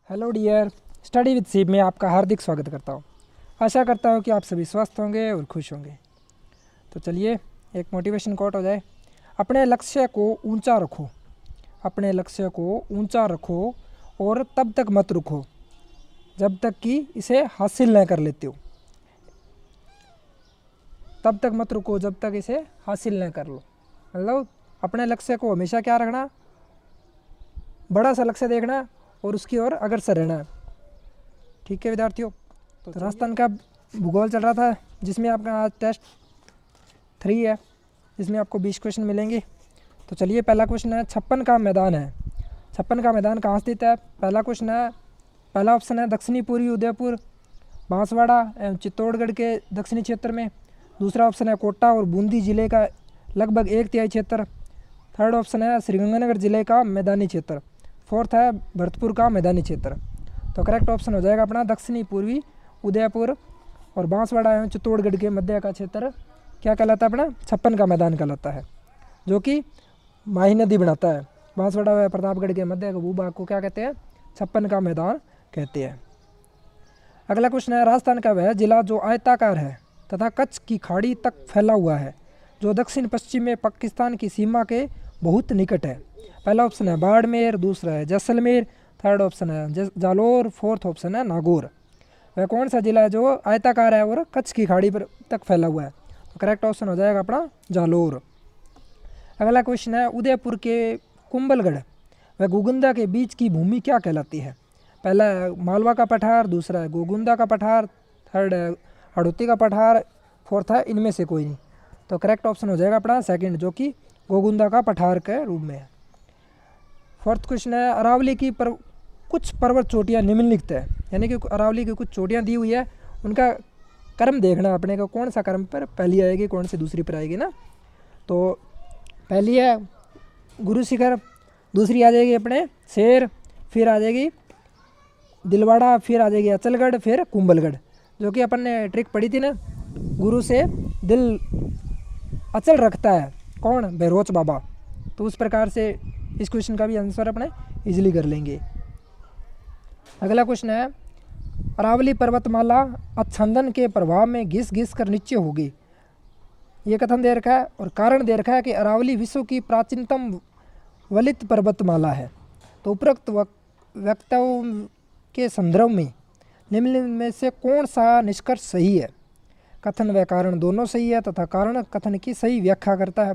Hello dear, study with सीप में आपका हार्दिक स्वागत करता हूँ। आशा करता हूँ कि आप सभी स्वस्थ होंगे और खुश होंगे। तो चलिए एक मोटिवेशन कोट हो जाए। अपने लक्ष्य को ऊंचा रखो, अपने लक्ष्य को ऊंचा रखो और तब तक मत रुको जब तक कि इसे हासिल न कर लेते हो। तब तक मत रुको जब तक इसे हासिल न कर लो। मतलब अपने लक्ष्य को हमेशा क्या रखना, बड़ा सा लक्ष्य देखना और उसकी ओर अग्रसर रहना। ठीक है विद्यार्थियों, तो राजस्थान का भूगोल चल रहा था जिसमें आपका आज टेस्ट 3 है, जिसमें आपको 20 क्वेश्चन मिलेंगे। तो चलिए पहला क्वेश्चन है, 56 का मैदान है। 56 का मैदान कहाँ स्थित है? पहला क्वेश्चन है, पहला ऑप्शन है दक्षिणी पूर्वी उदयपुर, बांसवाड़ा एवं चित्तौड़गढ़ के दक्षिणी क्षेत्र में। दूसरा ऑप्शन है कोटा और बूंदी जिले का लगभग 1/3 क्षेत्र। थर्ड ऑप्शन है श्रीगंगानगर जिले का मैदानी क्षेत्र। फोर्थ है भरतपुर का मैदानी क्षेत्र। तो करेक्ट ऑप्शन हो जाएगा अपना दक्षिणी पूर्वी उदयपुर और बांसवाड़ा एवं चित्तौड़गढ़ के मध्य का क्षेत्र क्या कहलाता है? अपना 56 का मैदान कहलाता है, जो कि माही नदी बनाता है। बांसवाड़ा व प्रतापगढ़ के मध्य के भूभाग को क्या कहते हैं? 56 का मैदान कहते हैं। अगला क्वेश्चन है, राजस्थान का वह जिला जो आयताकार है तथा कच्छ की खाड़ी तक फैला हुआ है, जो दक्षिण पश्चिम में पाकिस्तान की सीमा के बहुत निकट है। पहला ऑप्शन है बाड़मेर, दूसरा है जैसलमेर, थर्ड ऑप्शन है जालोर, फोर्थ ऑप्शन है नागौर। वह कौन सा जिला है जो आयताकार है और कच्छ की खाड़ी पर तक फैला हुआ है? तो करेक्ट ऑप्शन हो जाएगा अपना जालोर। अगला क्वेश्चन है, उदयपुर के कुंभलगढ़ व गोगुंदा के बीच की भूमि क्या कहलाती है? पहला है मालवा का पठार, दूसरा है गोगुंदा का पठार, थर्ड है हड़ौती का पठार, फोर्थ है इनमें से कोई नहीं। तो करेक्ट ऑप्शन हो जाएगा अपना सेकंड, जो कि गोगुंदा का पठार के रूप में है। फोर्थ क्वेश्चन है, अरावली की कुछ पर्वत चोटियाँ निम्नलिखित है, यानी कि अरावली की कुछ चोटियाँ दी हुई है, उनका क्रम देखना अपने को, कौन सा क्रम पर पहली आएगी, कौन सी दूसरी पर आएगी ना। तो पहली है गुरु शिखर, दूसरी आ जाएगी अपने शेर, फिर आ जाएगी दिलवाड़ा, फिर आ जाएगी अचलगढ़, फिर कुंभलगढ़। जो कि अपन ने ट्रिक पढ़ी थी ना, गुरु से दिल अचल रखता है कौन? बहरोच बाबा। तो उस प्रकार से इस क्वेश्चन का भी आंसर अपने इजीली कर लेंगे। अगला क्वेश्चन है, अरावली पर्वतमाला आच्छादन के प्रभाव में घिस घिस कर नीचे होगी, ये कथन दे रखा है और कारण दे रखा है कि अरावली विश्व की प्राचीनतम वलित पर्वतमाला है। तो उपरोक्त वक्तव्य के संदर्भ में निम्नलिखित में से कौन सा निष्कर्ष सही है? कथन व कारण दोनों सही है तथा कारण कथन की सही व्याख्या करता है।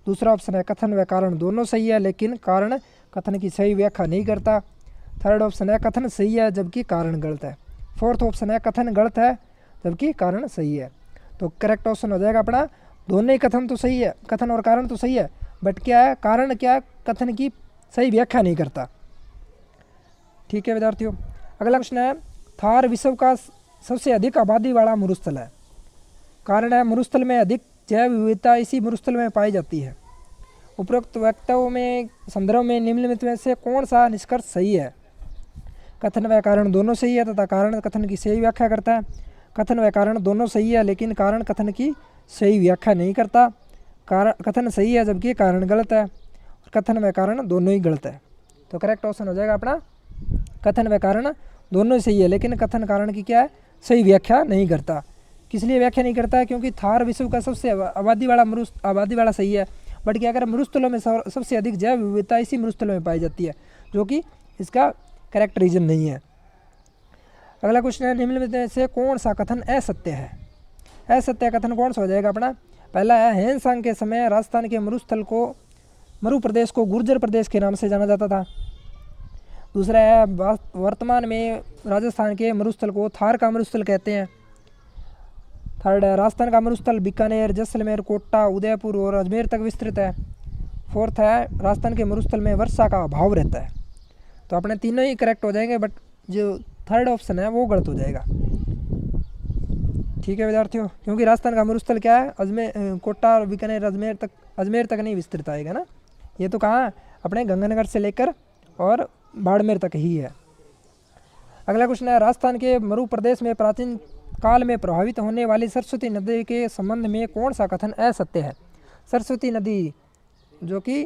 दूसरा ऑप्शन है कथन व कारण दोनों सही है लेकिन कारण कथन की सही व्याख्या नहीं करता। थर्ड ऑप्शन है कथन सही है जबकि कारण गलत है। फोर्थ ऑप्शन है कथन गलत है जबकि कारण सही है। तो करेक्ट ऑप्शन हो जाएगा अपना दोनों ही कथन तो सही है, कथन और कारण तो सही है, बट क्या है कारण क्या कथन की सही व्याख्या नहीं करता। ठीक है विद्यार्थियों, अगला क्वेश्चन है, थार विश्व का सबसे अधिक आबादी वाला मरुस्थल है। कारण है मरुस्थल में अधिक जैव विविधता इसी मरुस्थल में पाई जाती है। उपरोक्त वक्तव्य में संदर्भ में निम्नलिखित में से कौन सा निष्कर्ष सही है? कथन व कारण दोनों सही है तथा कारण कथन की सही व्याख्या करता है। कथन व कारण दोनों सही है लेकिन कारण कथन की सही व्याख्या नहीं करता। कारण कथन सही है जबकि कारण गलत है और कथन व कारण दोनों ही गलत है। तो करेक्ट ऑप्शन हो जाएगा अपना कथन व कारण दोनों ही सही है लेकिन कथन कारण की क्या है? सही व्याख्या नहीं करता। किस लिए व्याख्या नहीं करता है? क्योंकि थार विश्व का सबसे आबादी वाला सही है, बट क्या अगर मरुस्थलों में सबसे अधिक जैव विविधता इसी मरुस्थलों में पाई जाती है, जो कि इसका करेक्ट रीजन नहीं है। अगला क्वेश्चन है, निम्नलिखित में से कौन सा कथन असत्य है? असत्य कथन कौन सा हो जाएगा अपना? पहला है हेनसांग के समय राजस्थान के मरु प्रदेश को गुर्जर प्रदेश के नाम से जाना जाता था। दूसरा है वर्तमान में राजस्थान के मरुस्थल को थार का मरुस्थल कहते हैं। थर्ड है राजस्थान का मरुस्थल बीकानेर, जैसलमेर, कोटा, उदयपुर और अजमेर तक विस्तृत है। फोर्थ है राजस्थान के मरुस्थल में वर्षा का अभाव रहता है। तो अपने तीनों ही करेक्ट हो जाएंगे, बट जो थर्ड ऑप्शन है वो गलत हो जाएगा। ठीक है विद्यार्थियों, क्योंकि राजस्थान का मरुस्थल क्या है? कोटा और बीकानेर अजमेर तक नहीं विस्तृत आएगा ना। ये तो कहाँ अपने गंगानगर से लेकर और बाड़मेर तक ही है। अगला क्वेश्चन है, राजस्थान के मरु प्रदेश में प्राचीन काल में प्रभावित होने वाली सरस्वती नदी के संबंध में कौन सा कथन असत्य है? सरस्वती नदी जो कि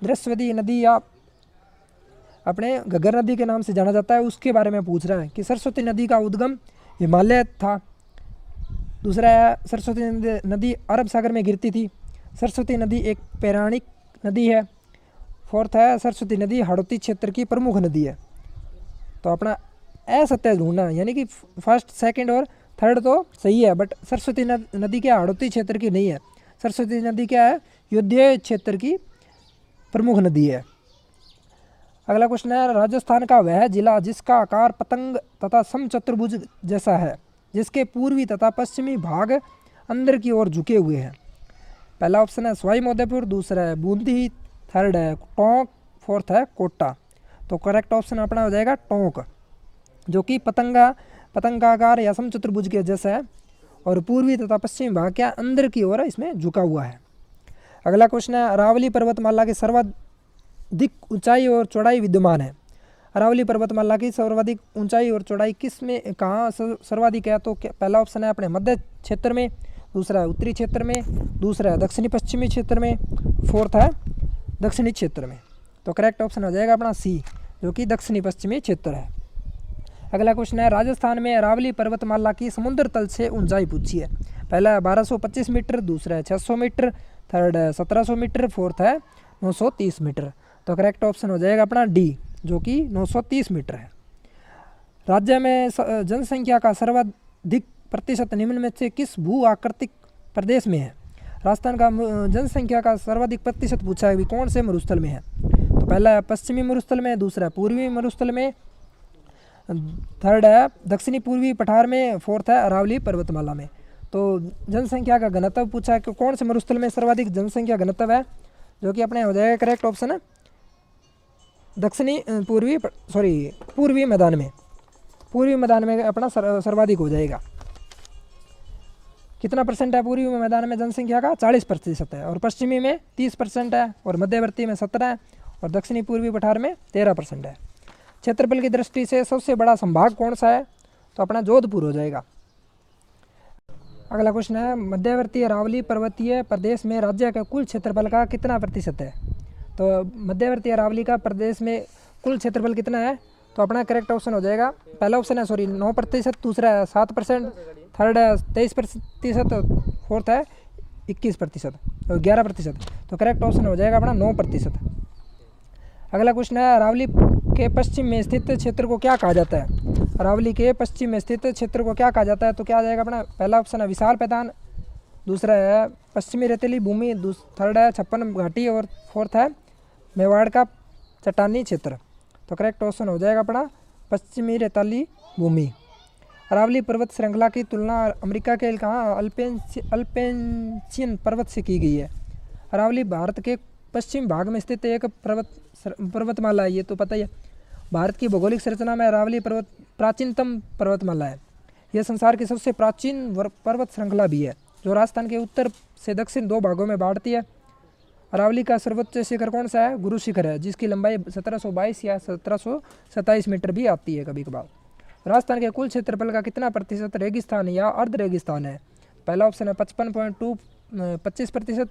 दृश्यवती नदी या अपने घग्गर नदी के नाम से जाना जाता है, उसके बारे में पूछ रहा है कि सरस्वती नदी का उद्गम हिमालय था। दूसरा है सरस्वती नदी अरब सागर में गिरती थी। सरस्वती नदी एक पौराणिक नदी है। फोर्थ है सरस्वती नदी हाड़ौती क्षेत्र की प्रमुख नदी है। तो अपना असत्य ढूंढना, यानी कि फर्स्ट सेकंड और थर्ड तो सही है, बट सरस्वती नदी क्या हाड़ौती क्षेत्र की नहीं है। सरस्वती नदी क्या है, युद्धीय क्षेत्र की प्रमुख नदी है। अगला क्वेश्चन है राजस्थान का वह जिला जिसका आकार पतंग तथा समचतुर्भुज जैसा है, जिसके पूर्वी तथा पश्चिमी भाग अंदर की ओर झुके हुए हैं। पहला ऑप्शन है सवाई माधोपुर, दूसरा है बूंदी, थर्ड है टोंक, फोर्थ है कोटा। तो करेक्ट ऑप्शन अपना हो जाएगा टोंक, जो कि पतंगाकार या समचतुर्भुज के जैसा है और पूर्वी तथा पश्चिमी भाग के अंदर की ओर इसमें झुका हुआ है। अगला क्वेश्चन है अरावली पर्वतमाला की सर्वाधिक ऊंचाई और चौड़ाई विद्यमान है। अरावली पर्वतमाला की सर्वाधिक ऊंचाई और चौड़ाई किस में कहाँ सर्वाधिक है? तो पहला ऑप्शन है अपने मध्य क्षेत्र में, दूसरा है उत्तरी क्षेत्र में, दूसरा है दक्षिणी पश्चिमी क्षेत्र में, फोर्थ है दक्षिणी क्षेत्र में। तो करेक्ट ऑप्शन हो जाएगा अपना सी, जो कि दक्षिणी पश्चिमी क्षेत्र है। अगला क्वेश्चन है राजस्थान में अरावली पर्वतमाला की समुद्र तल से ऊंचाई पूछी है। पहला है 1225 मीटर, दूसरा है 600 मीटर, थर्ड है 1700 मीटर, फोर्थ है 930 मीटर। तो करेक्ट ऑप्शन हो जाएगा अपना डी, जो कि 930 मीटर है। राज्य में जनसंख्या का सर्वाधिक प्रतिशत निम्न में से किस भू आकृतिक प्रदेश में है? राजस्थान का जनसंख्या का सर्वाधिक प्रतिशत पूछा है, कौन से मरुस्थल में है? तो पहला है पश्चिमी मरुस्थल में, दूसरा है पूर्वी मरुस्थल में, थर्ड है दक्षिणी पूर्वी पठार में, फोर्थ है अरावली पर्वतमाला में। तो जनसंख्या का घनत्व पूछा है कि कौन से मरुस्थल में सर्वाधिक जनसंख्या घनत्व है, जो कि अपने हो जाएगा करेक्ट ऑप्शन है पूर्वी मैदान में। पूर्वी मैदान में अपना सर्वाधिक हो जाएगा। कितना परसेंट है पूर्वी मैदान में जनसंख्या का? 40% है, और पश्चिमी में 30% है, और मध्यवर्ती में 17 है, और दक्षिणी पूर्वी पठार में 13% है। क्षेत्रफल की दृष्टि से सबसे बड़ा संभाग कौन सा है? तो अपना जोधपुर हो जाएगा। अगला क्वेश्चन है मध्यवर्ती अरावली पर्वतीय प्रदेश में राज्य के कुल क्षेत्रफल का कितना प्रतिशत है? तो मध्यवर्ती अरावली का प्रदेश में कुल क्षेत्रफल कितना है? तो अपना करेक्ट ऑप्शन हो जाएगा, पहला ऑप्शन है 9%, दूसरा है 7%, थर्ड है 23%, फोर्थ है 21% और 11%। तो करेक्ट ऑप्शन हो जाएगा अपना 9%। अगला क्वेश्चन है अरावली के पश्चिम में स्थित क्षेत्र को क्या कहा जाता है? अरावली के पश्चिम में स्थित क्षेत्र को क्या कहा जाता है? तो क्या आ जाएगा अपना, पहला ऑप्शन है विशाल मैदान, दूसरा है पश्चिमी रेतीली भूमि, थर्ड है 56 घाटी, और फोर्थ है मेवाड़ का चट्टानी क्षेत्र। तो करेक्ट ऑप्शन हो जाएगा अपना पश्चिमी रेतीली भूमि। अरावली पर्वत श्रृंखला की तुलना अमेरिका के कहाँ अल्पेंशियन पर्वत से की गई है? अरावली भारत के पश्चिम भाग में स्थित एक पर्वतमाला है, ये तो पता ही है। भारत की भौगोलिक संरचना में अरावली पर्वत प्राचीनतम पर्वतमाला है। यह संसार की सबसे प्राचीन पर्वत श्रृंखला भी है, जो राजस्थान के उत्तर से दक्षिण 2 भागों में बांटती है। अरावली का सर्वोच्च शिखर कौन सा है? गुरु शिखर है, जिसकी लंबाई 1722 या 1727 मीटर भी आती है कभी कभार। राजस्थान के कुल क्षेत्रफल का कितना प्रतिशत रेगिस्तान या अर्ध रेगिस्तान है? पहला ऑप्शन है 55.25%,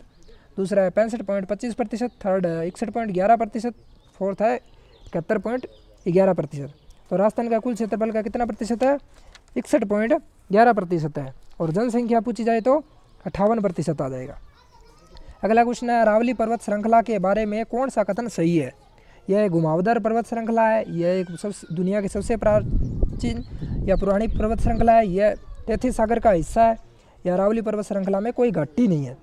दूसरा है 65.25%, थर्ड है 61.11%, फोर्थ है 71.11%। तो राजस्थान का कुल क्षेत्रफल का कितना प्रतिशत है? 61.11% है, और जनसंख्या पूछी जाए तो 58% आ जाएगा। अगला क्वेश्चन है अरावली पर्वत श्रृंखला के बारे में कौन सा कथन सही है? यह एक घुमावदार पर्वत श्रृंखला है, यह एक दुनिया की सबसे प्राचीन या पुरानी पर्वत श्रृंखला है, यह तैथिस सागर का हिस्सा है, या अरावली पर्वत श्रृंखला में कोई घाटी नहीं है।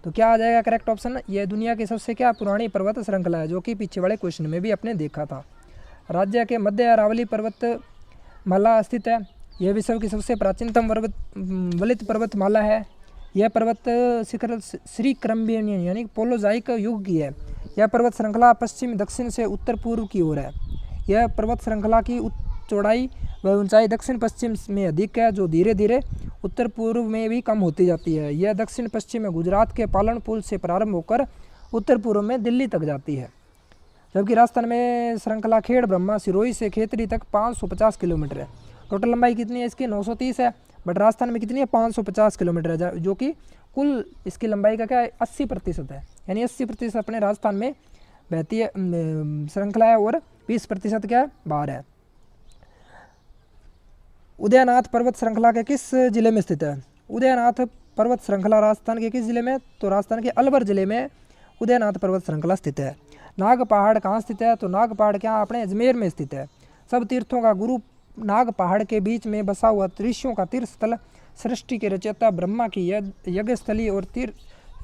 तो क्या आ जाएगा करेक्ट ऑप्शन? यह दुनिया की सबसे क्या पुरानी पर्वत श्रृंखला है, जो कि पीछे वाले क्वेश्चन में भी आपने देखा था। राज्य के मध्य अरावली पर्वतमाला स्थित है। यह विश्व की सबसे प्राचीनतम वलित पर्वतमाला है। यह पर्वत शिखर श्री क्रम्बियन यानी पोलोजाइक युग की है। यह पर्वत श्रृंखला पश्चिम दक्षिण से उत्तर पूर्व की ओर है। यह पर्वत श्रृंखला की चौड़ाई व ऊंचाई दक्षिण पश्चिम में अधिक है, जो धीरे धीरे उत्तर पूर्व में भी कम होती जाती है। यह दक्षिण पश्चिम में गुजरात के पालनपुर से प्रारंभ होकर उत्तर पूर्व में दिल्ली तक जाती है, जबकि राजस्थान में श्रृंखला खेड़ ब्रह्मा सिरोही से खेतरी तक 550 किलोमीटर है। टोटल लंबाई कितनी है इसकी? 930 है, बट राजस्थान में कितनी है? 550 किलोमीटर है, जो कि कुल इसकी लंबाई का क्या है? 80% है, यानी 80% अपने राजस्थान में बहती है श्रृंखला है, और 20% क्या है, बाहर है। उदयनाथ पर्वत श्रृंखला के किस जिले में स्थित है? उदयनाथ पर्वत श्रृंखला राजस्थान के किस जिले में? तो राजस्थान के अलवर जिले में उदयनाथ पर्वत श्रृंखला स्थित है। नाग पहाड़ कहाँ स्थित है? तो नाग पहाड़ क्या अपने अजमेर में स्थित है। सब तीर्थों का गुरु नाग पहाड़ के बीच में बसा हुआ ऋषियों का तीर्थ स्थल, सृष्टि के रचयिता ब्रह्मा की यज्ञस्थली और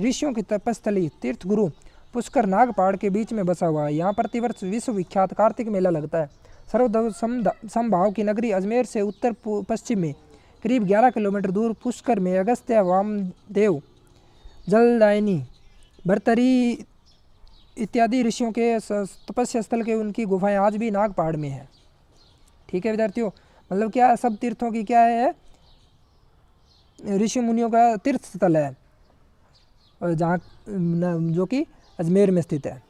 ऋषियों की तपस्थली तीर्थ गुरु पुष्कर नाग पहाड़ के बीच में बसा हुआ है। यहाँ प्रतिवर्ष विश्व विख्यात कार्तिक मेला लगता है। सर्वधर्म समभाव की नगरी अजमेर से उत्तर पश्चिम में करीब 11 किलोमीटर दूर पुष्कर में अगस्त्य, वामदेव, जलदायिनी, भर्तरी इत्यादि ऋषियों के तपस्या स्थल के उनकी गुफाएं आज भी नाग पहाड़ में है। ठीक है विद्यार्थियों, मतलब क्या सब तीर्थों की क्या है, ऋषि मुनियों का तीर्थ स्थल है, जहाँ जो कि अजमेर में स्थित है।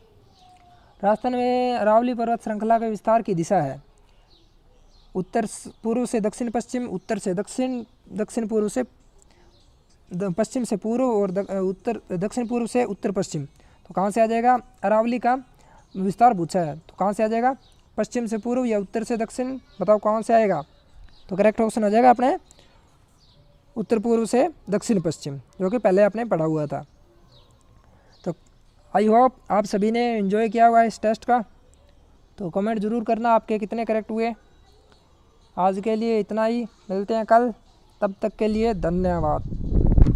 राजस्थान में अरावली पर्वत श्रृंखला के विस्तार की दिशा है उत्तर पूर्व से दक्षिण पश्चिम, उत्तर से दक्षिण, दक्षिण पूर्व से पश्चिम से पूर्व और उत्तर दक्षिण पूर्व से उत्तर पश्चिम। तो कहाँ से आ जाएगा? अरावली का विस्तार पूछा है, तो कहाँ से आ जाएगा? पश्चिम से पूर्व या उत्तर से दक्षिण, बताओ कहाँ से आएगा? तो करेक्ट ऑप्शन आ जाएगा अपने उत्तर पूर्व से दक्षिण पश्चिम, जो कि पहले आपने पढ़ा हुआ था। तो आई होप आप सभी ने एंजॉय किया हुआ इस टेस्ट का। तो कमेंट ज़रूर करना आपके कितने करेक्ट हुए। आज के लिए इतना ही, मिलते हैं कल, तब तक के लिए धन्यवाद।